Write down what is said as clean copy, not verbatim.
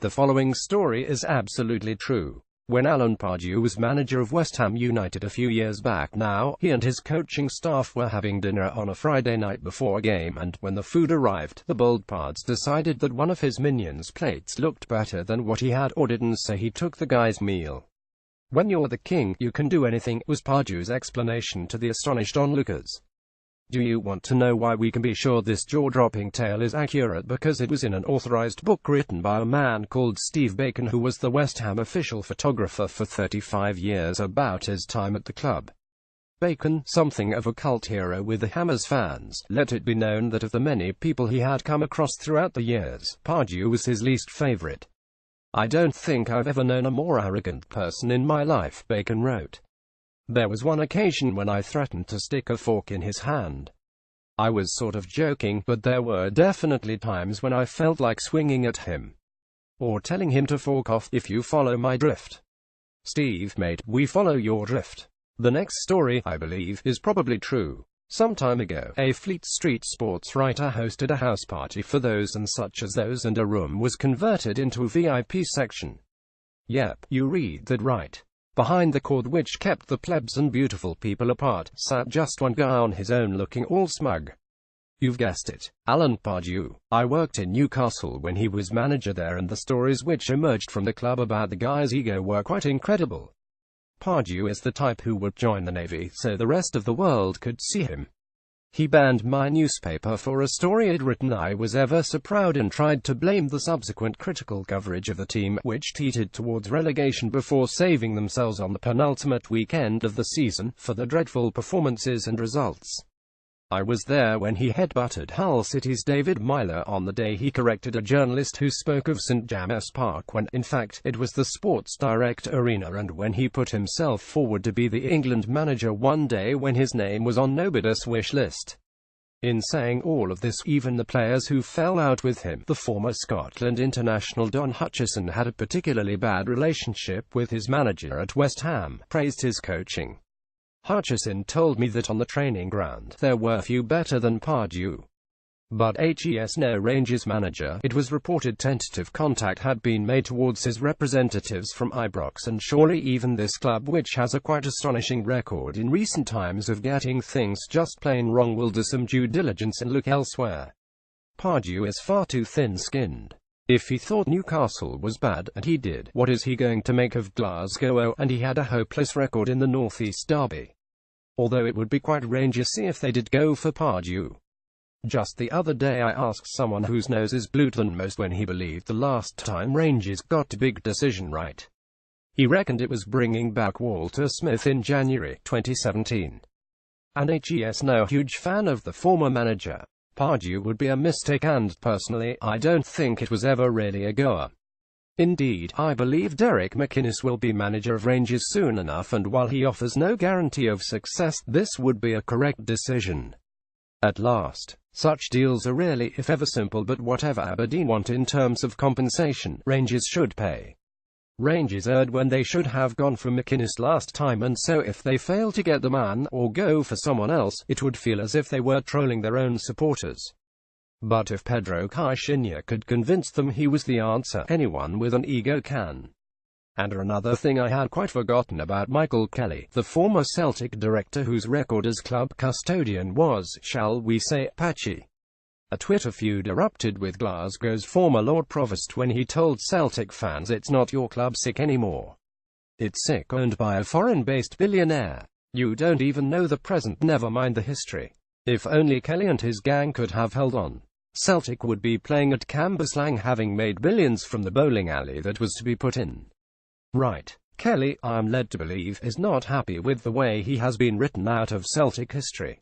The following story is absolutely true. When Alan Pardew was manager of West Ham United a few years back now, he and his coaching staff were having dinner on a Friday night before a game, and when the food arrived, the bold Pards decided that one of his minions' plates looked better than what he had ordered, and so he took the guy's meal. "When you're the king, you can do anything," was Pardew's explanation to the astonished onlookers. Do you want to know why we can be sure this jaw-dropping tale is accurate? Because it was in an authorized book written by a man called Steve Bacon, who was the West Ham official photographer for 35 years about his time at the club. Bacon, something of a cult hero with the Hammers fans, let it be known that of the many people he had come across throughout the years, Pardew was his least favorite. "I don't think I've ever known a more arrogant person in my life," Bacon wrote. "There was one occasion when I threatened to stick a fork in his hand. I was sort of joking, but there were definitely times when I felt like swinging at him. Or telling him to fork off, if you follow my drift." Steve, mate, we follow your drift. The next story, I believe, is probably true. Some time ago, a Fleet Street sports writer hosted a house party for those and such as those, and a room was converted into a VIP section. Yep, you read that right. Behind the cord which kept the plebs and beautiful people apart, sat just one guy on his own, looking all smug. You've guessed it, Alan Pardew. I worked in Newcastle when he was manager there, and the stories which emerged from the club about the guy's ego were quite incredible. Pardew is the type who would join the Navy so the rest of the world could see him. He banned my newspaper for a story I'd written. I was ever so proud, and tried to blame the subsequent critical coverage of the team, which teetered towards relegation before saving themselves on the penultimate weekend of the season, for the dreadful performances and results. I was there when he headbutted Hull City's David Meyler on the day he corrected a journalist who spoke of St James Park when, in fact, it was the Sports Direct Arena, and when he put himself forward to be the England manager one day when his name was on nobody's wish list. In saying all of this, even the players who fell out with him, the former Scotland international Don Hutchison, had a particularly bad relationship with his manager at West Ham, praised his coaching. Hutchison told me that on the training ground, there were few better than Pardew. But no Rangers manager. It was reported tentative contact had been made towards his representatives from Ibrox, and surely even this club, which has a quite astonishing record in recent times of getting things just plain wrong, will do some due diligence and look elsewhere. Pardew is far too thin-skinned. If he thought Newcastle was bad, and he did, what is he going to make of Glasgow? Oh, and he had a hopeless record in the North East Derby. Although it would be quite Rangersy if they did go for Pardew. Just the other day I asked someone whose nose is bluer than most when he believed the last time Rangers got a big decision right. He reckoned it was bringing back Walter Smith in January 2017. And no huge fan of the former manager. Pardew would be a mistake, and personally, I don't think it was ever really a goer. Indeed, I believe Derek McInnes will be manager of Rangers soon enough, and while he offers no guarantee of success, this would be a correct decision. At last, such deals are rarely, if ever, simple, but whatever Aberdeen want in terms of compensation, Rangers should pay. Rangers erred when they should have gone for McInnes last time, and so if they fail to get the man, or go for someone else, it would feel as if they were trolling their own supporters. But if Pedro Caixinha could convince them he was the answer, anyone with an ego can. And another thing I had quite forgotten about Michael Kelly, the former Celtic director whose record as club custodian was, shall we say, patchy. A Twitter feud erupted with Glasgow's former Lord Provost when he told Celtic fans it's not your club sick anymore. It's sick, owned by a foreign-based billionaire. You don't even know the present, never mind the history. If only Kelly and his gang could have held on. Celtic would be playing at Cambuslang, having made billions from the bowling alley that was to be put in. Right. Kelly, I'm led to believe, is not happy with the way he has been written out of Celtic history.